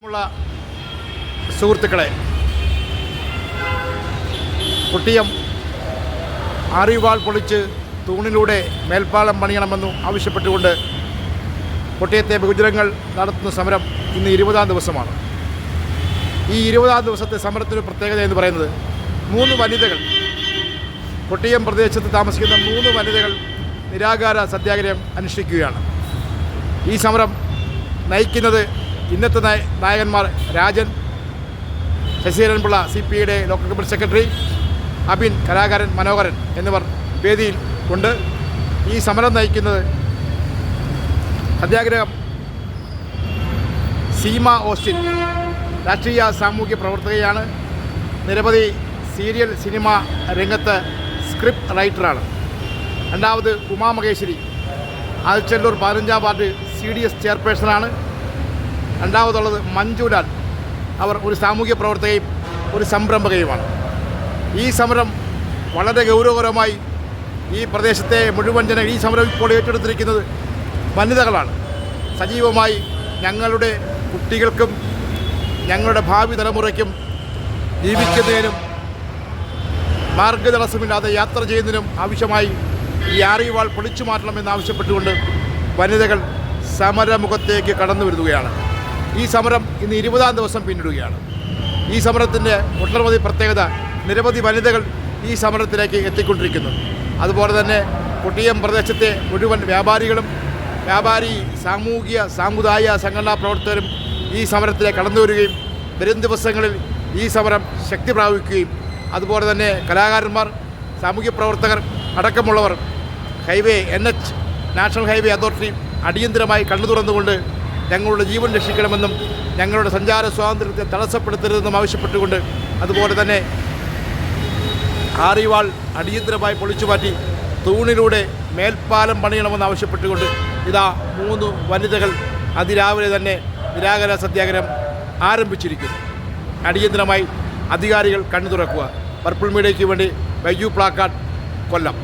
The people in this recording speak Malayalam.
ഉള്ള സുഹൃത്തുക്കളെ, കുട്ടിയം ആറിവാൾ പൊളിച്ച് തൂണിലൂടെ മേൽപ്പാലം പണിയണമെന്നും ആവശ്യപ്പെട്ടുകൊണ്ട് കൊട്ടിയത്തെ ബഹുജനങ്ങൾ നടത്തുന്ന സമരം ഇന്ന് 20-ാം ദിവസമാണ്. ഈ 20-ാം ദിവസത്തെ സമരത്തിൻ്റെ പ്രത്യേകത എന്ന് പറയുന്നത് 3 വനിതകൾ, കൊട്ടിയം പ്രദേശത്ത് താമസിക്കുന്ന 3 വനിതകൾ നിരാഹാര സത്യാഗ്രഹം അനുഷ്ഠിക്കുകയാണ്. ഈ സമരം നയിക്കുന്നത് ഇന്നത്തെ നായകന്മാർ രാജൻ, ശശിധരൻപിള്ള CPIയുടെ ലോക്കൽ കമ്മിറ്റി സെക്രട്ടറി, അബിൻ കലാകാരൻ, മനോഹരൻ എന്നിവർ വേദിയിൽ ഉണ്ട്. ഈ സമരം നയിക്കുന്നത് സത്യാഗ്രഹം സീമ ഓസ്റ്റിൻ, രാഷ്ട്രീയ സാമൂഹ്യ പ്രവർത്തകയാണ്. നിരവധി സീരിയൽ സിനിമ രംഗത്ത് സ്ക്രിപ്റ്റ് റൈറ്ററാണ്. രണ്ടാമത് ഉമാ മഹേശ്വരി, ആൽച്ചല്ലൂർ 15-ാം വാർഡ് CDS ചെയർപേഴ്സണാണ്. രണ്ടാമതുള്ളത് മഞ്ജുലാൽ, അവർ ഒരു സാമൂഹ്യ പ്രവർത്തകയും ഒരു സംരംഭകയുമാണ്. ഈ സമരം വളരെ ഗൗരവകരമായി ഈ പ്രദേശത്തെ മുഴുവൻ ജനം ഈ സമരം ഇപ്പോൾ ഏറ്റെടുത്തിരിക്കുന്നത് വനിതകളാണ്. സജീവമായി ഞങ്ങളുടെ കുട്ടികൾക്കും ഞങ്ങളുടെ ഭാവി തലമുറയ്ക്കും ജീവിക്കുന്നതിനും മാർഗതടസ്സമില്ലാതെ യാത്ര ചെയ്യുന്നതിനും ആവശ്യമായി ഈ ആറിവാൾ പൊളിച്ചു മാറ്റണമെന്നാവശ്യപ്പെട്ടുകൊണ്ട് വനിതകൾ സമരമുഖത്തേക്ക് കടന്നു വരുകയാണ്. ഈ സമരം ഇന്ന് 20-ാം ദിവസം പിന്നിടുകയാണ്. ഈ സമരത്തിൻ്റെ ഒട്ടനവധി പ്രത്യേകത, നിരവധി വനിതകൾ ഈ സമരത്തിലേക്ക് എത്തിക്കൊണ്ടിരിക്കുന്നു. അതുപോലെ തന്നെ കൊട്ടിയം പ്രദേശത്തെ മുഴുവൻ വ്യാപാരികളും സാമുദായിക സംഘടനാ പ്രവർത്തകരും ഈ സമരത്തിലേക്ക് കടന്നു വരികയും വരും ദിവസങ്ങളിൽ ഈ സമരം ശക്തി പ്രാപിക്കുകയും അതുപോലെ തന്നെ കലാകാരന്മാർ, സാമൂഹ്യ പ്രവർത്തകർ അടക്കമുള്ളവർ highway NH national highway authority അടിയന്തരമായി കണ്ണു തുറന്നുകൊണ്ട് ഞങ്ങളുടെ ജീവൻ രക്ഷിക്കണമെന്നും ഞങ്ങളുടെ സഞ്ചാര സ്വാതന്ത്ര്യത്തെ തടസ്സപ്പെടുത്തരുതെന്നും ആവശ്യപ്പെട്ടുകൊണ്ട്, അതുപോലെ തന്നെ ആറിവാൾ അടിയന്തരമായി പൊളിച്ചു മാറ്റി തൂണിലൂടെ മേൽപ്പാലം പണിയണമെന്ന് ആവശ്യപ്പെട്ടുകൊണ്ട് ഇതാ 3 വനിതകൾ അതിരാവിലെ തന്നെ നിരാഹാര സത്യാഗ്രഹം ആരംഭിച്ചിരിക്കുന്നു. അടിയന്തരമായി അധികാരികൾ കണ്ണു തുറക്കുക. പർപ്പിൾ മീഡിയയ്ക്ക് വേണ്ടി ബൈജു പ്ലാക്കാട്, കൊല്ലം.